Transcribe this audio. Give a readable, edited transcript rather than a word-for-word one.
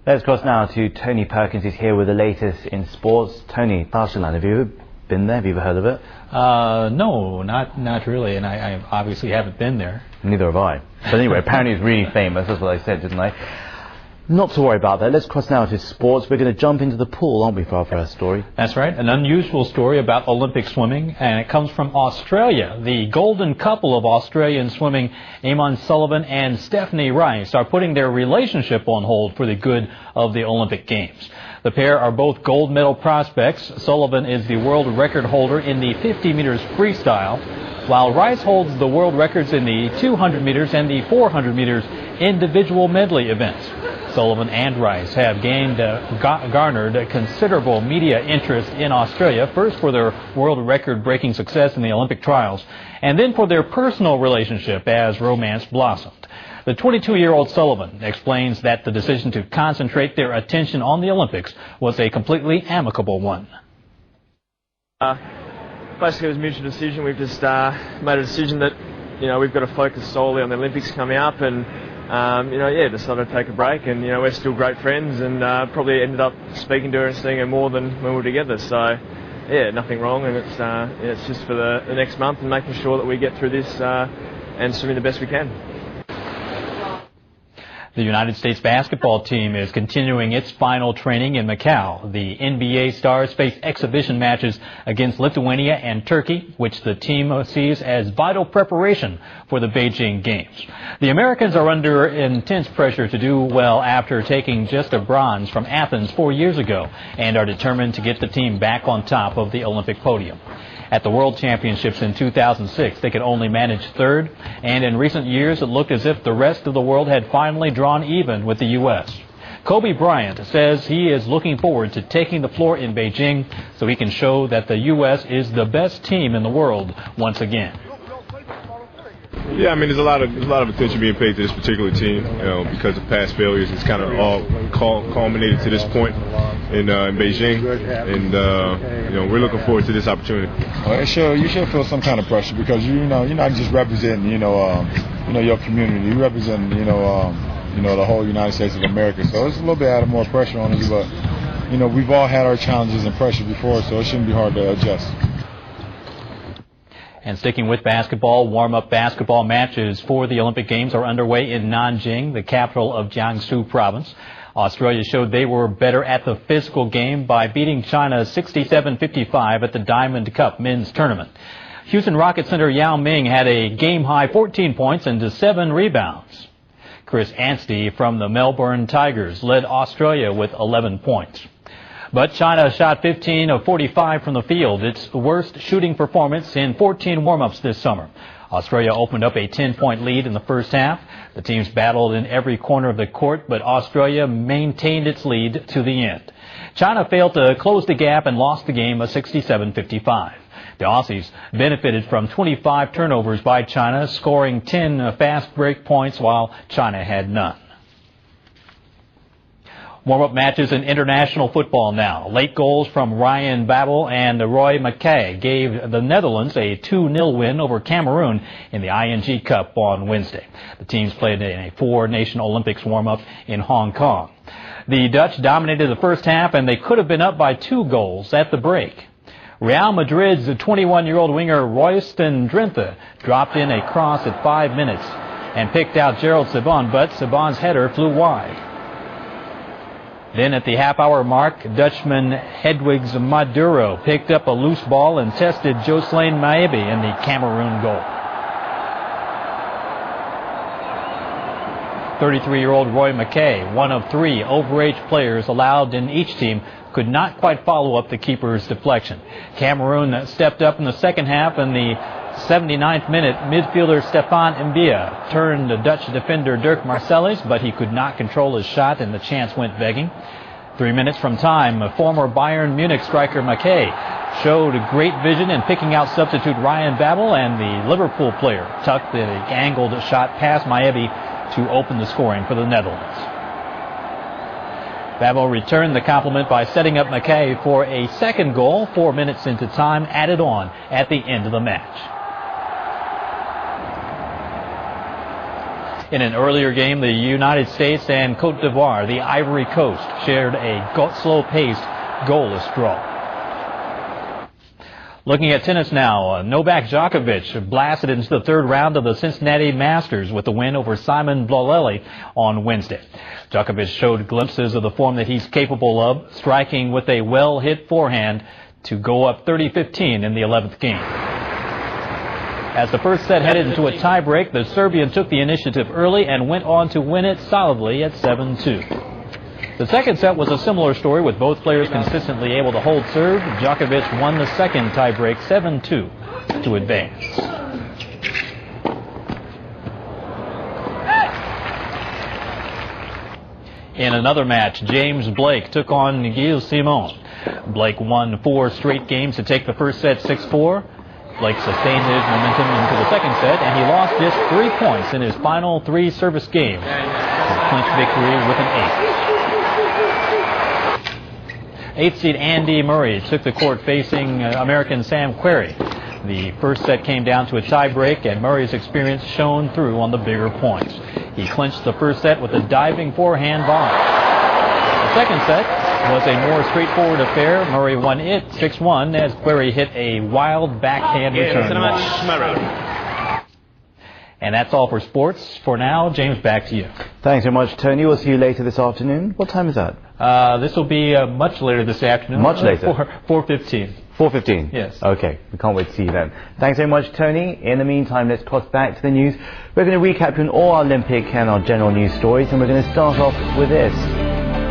Let's cross now to Tony Perkins, who's here with the latest in sports. Tony, Barcelona, have you ever been there? Have you ever heard of it? No, not really, and I obviously haven't been there. Neither have I. But anyway, apparently it's really famous. That's what I said, didn't I? Not to worry about that. Let's cross now to sports. We're going to jump into the pool, aren't we, for our first story? That's right. An unusual story about Olympic swimming, and it comes from Australia. The golden couple of Australian swimming, Eamon Sullivan and Stephanie Rice, are putting their relationship on hold for the good of the Olympic Games. The pair are both gold medal prospects. Sullivan is the world record holder in the 50 meters freestyle, while Rice holds the world records in the 200 meters and the 400 meters individual medley events. Sullivan and Rice have garnered considerable media interest in Australia, first for their world record-breaking success in the Olympic trials, and then for their personal relationship as romance blossomed. The 22-year-old Sullivan explains that the decision to concentrate their attention on the Olympics was a completely amicable one. Basically, it was a mutual decision. We've just made a decision that, we've got to focus solely on the Olympics coming up, and decided to take a break, and we're still great friends, and probably ended up speaking to her and seeing her more than when we were together. So nothing wrong, and it's just for the next month and making sure that we get through this and swimming the best we can. The United States basketball team is continuing its final training in Macau. The NBA stars face exhibition matches against Lithuania and Turkey, which the team sees as vital preparation for the Beijing Games. The Americans are under intense pressure to do well after taking just a bronze from Athens 4 years ago, and are determined to get the team back on top of the Olympic podium. At the World Championships in 2006, they could only manage third, and in recent years it looked as if the rest of the world had finally drawn even with the U.S. Kobe Bryant says he is looking forward to taking the floor in Beijing so he can show that the U.S. is the best team in the world once again. Yeah, I mean, there's a lot of attention being paid to this particular team, because of past failures. It's kind of all culminated to this point in Beijing, and we're looking forward to this opportunity. Well, you should feel some kind of pressure because you're not just representing your community. You represent the whole United States of America. So it's a little bit added more pressure on us, but we've all had our challenges and pressure before, so it shouldn't be hard to adjust. And sticking with basketball, warm-up basketball matches for the Olympic Games are underway in Nanjing, the capital of Jiangsu province. Australia showed they were better at the physical game by beating China 67-55 at the Diamond Cup men's tournament. Houston Rockets center Yao Ming had a game-high 14 points and 7 rebounds. Chris Anstey from the Melbourne Tigers led Australia with 11 points. But China shot 15 of 45 from the field, its worst shooting performance in 14 warm-ups this summer. Australia opened up a 10-point lead in the first half. The teams battled in every corner of the court, but Australia maintained its lead to the end. China failed to close the gap and lost the game 67-55. The Aussies benefited from 25 turnovers by China, scoring 10 fast break points while China had none. Warm-up matches in international football now. Late goals from Ryan Babel and Roy Mackay gave the Netherlands a 2-0 win over Cameroon in the ING Cup on Wednesday. The teams played in a 4-nation Olympics warm-up in Hong Kong. The Dutch dominated the first half, and they could have been up by 2 goals at the break. Real Madrid's 21-year-old winger Royston Drenthe dropped in a cross at 5 minutes and picked out Gerald Sabon, but Sabon's header flew wide. Then at the half-hour mark, Dutchman Hedwigs Maduro picked up a loose ball and tested Jocelyn Maebi in the Cameroon goal. 33-year-old Roy Mackay, one of 3 overage players allowed in each team, could not quite follow up the keeper's deflection. Cameroon stepped up in the second half, and the 79th minute, midfielder Stefan Mbia turned Dutch defender Dirk Marcellus, but he could not control his shot and the chance went begging. 3 minutes from time, former Bayern Munich striker Mackay showed great vision in picking out substitute Ryan Babel, and the Liverpool player tucked the angled shot past Maebi to open the scoring for the Netherlands. Babel returned the compliment by setting up Mackay for a second goal 4 minutes into time added on at the end of the match. In an earlier game, the United States and Cote d'Ivoire, the Ivory Coast, shared a slow-paced, goalless draw. Looking at tennis now, Novak Djokovic blasted into the third round of the Cincinnati Masters with a win over Simon Bolelli on Wednesday. Djokovic showed glimpses of the form that he's capable of, striking with a well-hit forehand to go up 30-15 in the 11th game. As the first set headed into a tiebreak, the Serbian took the initiative early and went on to win it solidly at 7-2. The second set was a similar story, with both players consistently able to hold serve. Djokovic won the second tiebreak 7-2 to advance. In another match, James Blake took on Gilles Simon. Blake won 4 straight games to take the first set 6-4. Blake sustained his momentum into the second set, and he lost just 3 points in his final 3 service games. His clinch victory with an 8th seed Andy Murray took the court facing American Sam Querrey. The first set came down to a tiebreak, and Murray's experience shone through on the bigger points. He clinched the first set with a diving forehand volley. The second set was a more straightforward affair. Murray won it 6-1 as Querrey hit a wild backhand return. And that's all for sports. For now, James, back to you. Thanks very much, Tony. We'll see you later this afternoon. What time is that? This will be much later this afternoon. Much later? 4:15. 4:15? Yes. Okay, we can't wait to see you then. Thanks very much, Tony. In the meantime, let's cross back to the news. We're going to recap on all our Olympic and our general news stories, and we're going to start off with this.